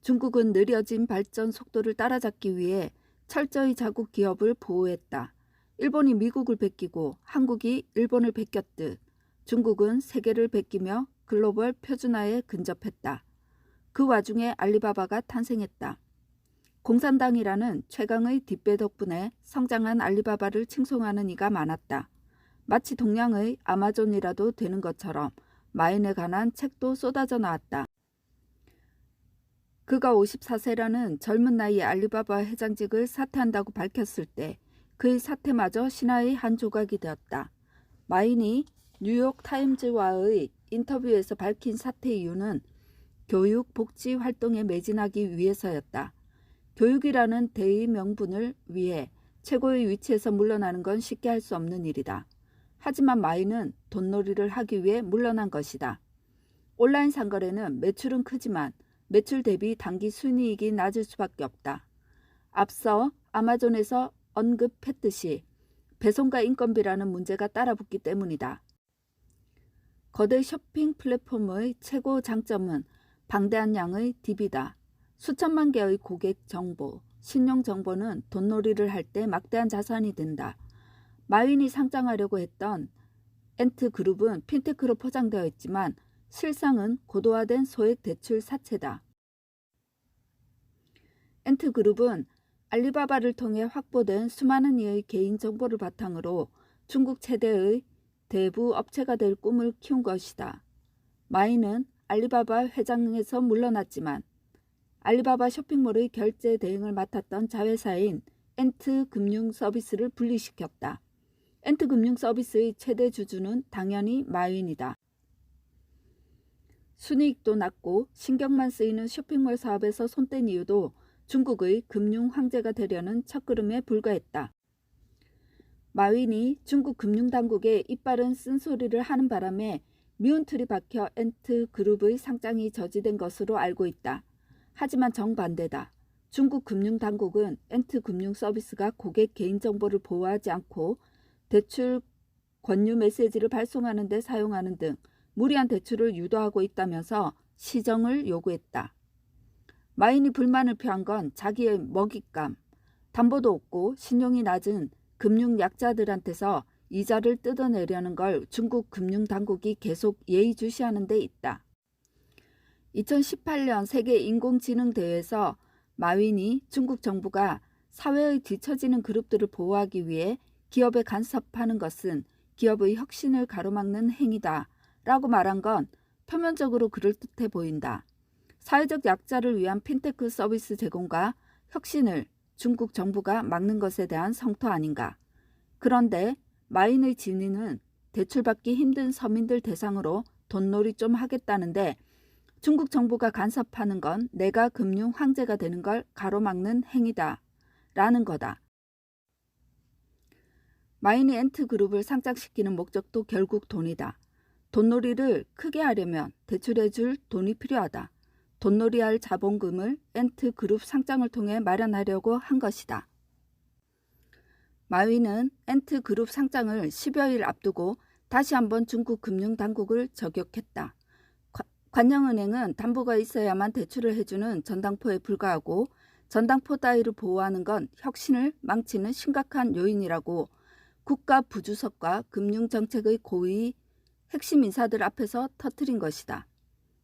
중국은 느려진 발전 속도를 따라잡기 위해 철저히 자국 기업을 보호했다. 일본이 미국을 베끼고 한국이 일본을 베꼈듯 중국은 세계를 베끼며 글로벌 표준화에 근접했다. 그 와중에 알리바바가 탄생했다. 공산당이라는 최강의 뒷배 덕분에 성장한 알리바바를 칭송하는 이가 많았다. 마치 동양의 아마존이라도 되는 것처럼 마인에 관한 책도 쏟아져 나왔다. 그가 54세라는 젊은 나이에 알리바바 회장직을 사퇴한다고 밝혔을 때 그의 사퇴마저 신화의 한 조각이 되었다. 마인이 뉴욕 타임즈와의 인터뷰에서 밝힌 사퇴 이유는 교육, 복지 활동에 매진하기 위해서였다. 교육이라는 대의 명분을 위해 최고의 위치에서 물러나는 건 쉽게 할 수 없는 일이다. 하지만 마인은 돈놀이를 하기 위해 물러난 것이다. 온라인 상거래는 매출은 크지만 매출 대비 단기 순이익이 낮을 수밖에 없다. 앞서 아마존에서 언급했듯이 배송과 인건비라는 문제가 따라붙기 때문이다. 거대 쇼핑 플랫폼의 최고 장점은 방대한 양의 DB다. 수천만 개의 고객 정보, 신용 정보는 돈놀이를 할 때 막대한 자산이 된다. 마윈이 상장하려고 했던 엔트그룹은 핀테크로 포장되어 있지만 실상은 고도화된 소액 대출 사채다. 엔트그룹은 알리바바를 통해 확보된 수많은 이의 개인정보를 바탕으로 중국 최대의 대부 업체가 될 꿈을 키운 것이다. 마인은 알리바바 회장에서 물러났지만 알리바바 쇼핑몰의 결제 대행을 맡았던 자회사인 엔트금융서비스를 분리시켰다. 엔트금융서비스의 최대 주주는 당연히 마윈이다. 순이익도 낮고 신경만 쓰이는 쇼핑몰 사업에서 손뗀 이유도 중국의 금융 황제가 되려는 첫걸음에 불과했다. 마윈이 중국 금융당국에 이빨은 쓴소리를 하는 바람에 미운 틀이 박혀 엔트그룹의 상장이 저지된 것으로 알고 있다. 하지만 정반대다. 중국 금융당국은 엔트금융서비스가 고객 개인정보를 보호하지 않고 대출 권유 메시지를 발송하는 데 사용하는 등 무리한 대출을 유도하고 있다면서 시정을 요구했다. 마인이 불만을 표한 건 자기의 먹잇감, 담보도 없고 신용이 낮은 금융 약자들한테서 이자를 뜯어내려는 걸 중국 금융당국이 계속 예의주시하는 데 있다. 2018년 세계 인공지능 대회에서 마윈이 중국 정부가 사회의 뒤처지는 그룹들을 보호하기 위해 기업에 간섭하는 것은 기업의 혁신을 가로막는 행위다 라고 말한 건 표면적으로 그럴듯해 보인다. 사회적 약자를 위한 핀테크 서비스 제공과 혁신을 중국 정부가 막는 것에 대한 성토 아닌가. 그런데 마인의 진위는 대출받기 힘든 서민들 대상으로 돈놀이 좀 하겠다는데 중국 정부가 간섭하는 건 내가 금융 황제가 되는 걸 가로막는 행위다 라는 거다. 마인이 엔트그룹을 상장시키는 목적도 결국 돈이다. 돈놀이를 크게 하려면 대출해줄 돈이 필요하다. 돈놀이할 자본금을 엔트그룹 상장을 통해 마련하려고 한 것이다. 마윈은 엔트그룹 상장을 10여일 앞두고 다시 한번 중국 금융당국을 저격했다. 관영은행은 담보가 있어야만 대출을 해주는 전당포에 불과하고 전당포 따위를 보호하는 건 혁신을 망치는 심각한 요인이라고 국가 부주석과 금융정책의 고위 핵심 인사들 앞에서 터뜨린 것이다.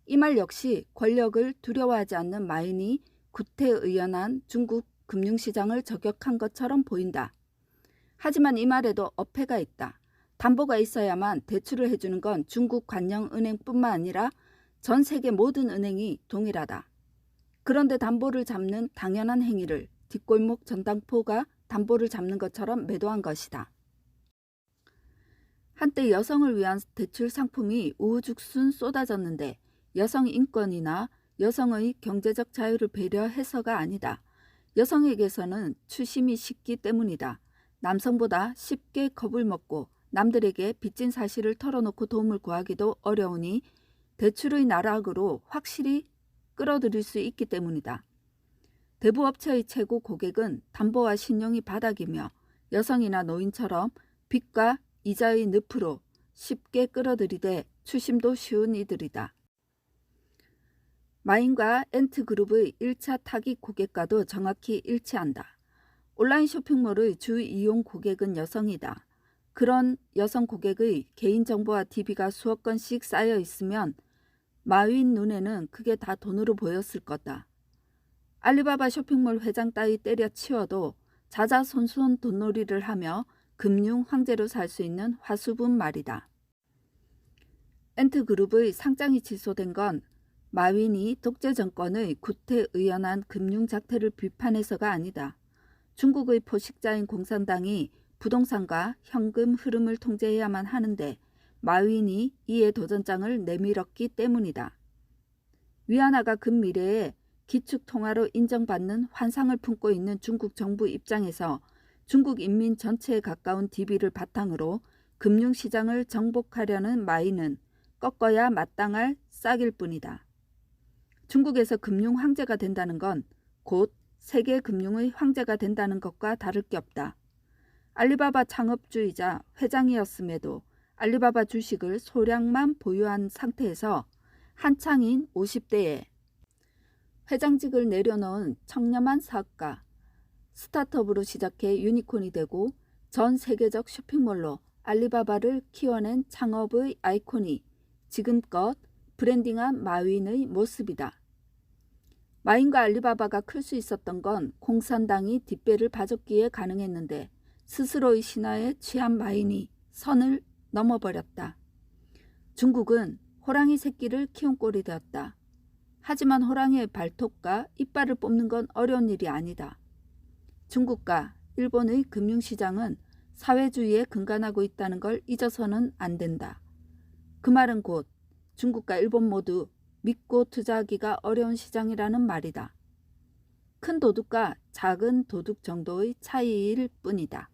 이 말 역시 권력을 두려워하지 않는 마인이 구태의연한 중국 금융시장을 저격한 것처럼 보인다. 하지만 이 말에도 어폐가 있다. 담보가 있어야만 대출을 해주는 건 중국 관영은행뿐만 아니라 전 세계 모든 은행이 동일하다. 그런데 담보를 잡는 당연한 행위를 뒷골목 전당포가 담보를 잡는 것처럼 매도한 것이다. 한때 여성을 위한 대출 상품이 우후죽순 쏟아졌는데 여성 인권이나 여성의 경제적 자유를 배려해서가 아니다. 여성에게서는 추심이 쉽기 때문이다. 남성보다 쉽게 겁을 먹고 남들에게 빚진 사실을 털어놓고 도움을 구하기도 어려우니 대출의 나락으로 확실히 끌어들일 수 있기 때문이다. 대부업체의 최고 고객은 담보와 신용이 바닥이며 여성이나 노인처럼 빚과 이자의 늪으로 쉽게 끌어들이되 추심도 쉬운 이들이다. 마인과 엔트그룹의 1차 타깃 고객과도 정확히 일치한다. 온라인 쇼핑몰의 주 이용 고객은 여성이다. 그런 여성 고객의 개인정보와 DB가 수억 건씩 쌓여 있으면 마윈 눈에는 그게 다 돈으로 보였을 거다. 알리바바 쇼핑몰 회장 따위 때려치워도 자자손손 돈놀이를 하며 금융 황제로 살 수 있는 화수분 말이다. 엔트그룹의 상장이 취소된 건 마윈이 독재 정권의 구태의연한 금융 작태를 비판해서가 아니다. 중국의 포식자인 공산당이 부동산과 현금 흐름을 통제해야만 하는데 마윈이 이에 도전장을 내밀었기 때문이다. 위안화가 근미래에 기축통화로 인정받는 환상을 품고 있는 중국 정부 입장에서 중국 인민 전체에 가까운 DB를 바탕으로 금융시장을 정복하려는 마윈은 꺾어야 마땅할 싹일 뿐이다. 중국에서 금융 황제가 된다는 건 곧 세계 금융의 황제가 된다는 것과 다를 게 없다. 알리바바 창업주이자 회장이었음에도 알리바바 주식을 소량만 보유한 상태에서 한창인 50대에 회장직을 내려놓은 청렴한 사업가, 스타트업으로 시작해 유니콘이 되고 전 세계적 쇼핑몰로 알리바바를 키워낸 창업의 아이콘이 지금껏 브랜딩한 마윈의 모습이다. 마윈과 알리바바가 클 수 있었던 건 공산당이 뒷배를 봐줬기에 가능했는데 스스로의 신화에 취한 마윈이 선을 넘어버렸다. 중국은 호랑이 새끼를 키운 꼴이 되었다. 하지만 호랑이의 발톱과 이빨을 뽑는 건 어려운 일이 아니다. 중국과 일본의 금융시장은 사회주의에 근간하고 있다는 걸 잊어서는 안 된다. 그 말은 곧 중국과 일본 모두 믿고 투자하기가 어려운 시장이라는 말이다. 큰 도둑과 작은 도둑 정도의 차이일 뿐이다.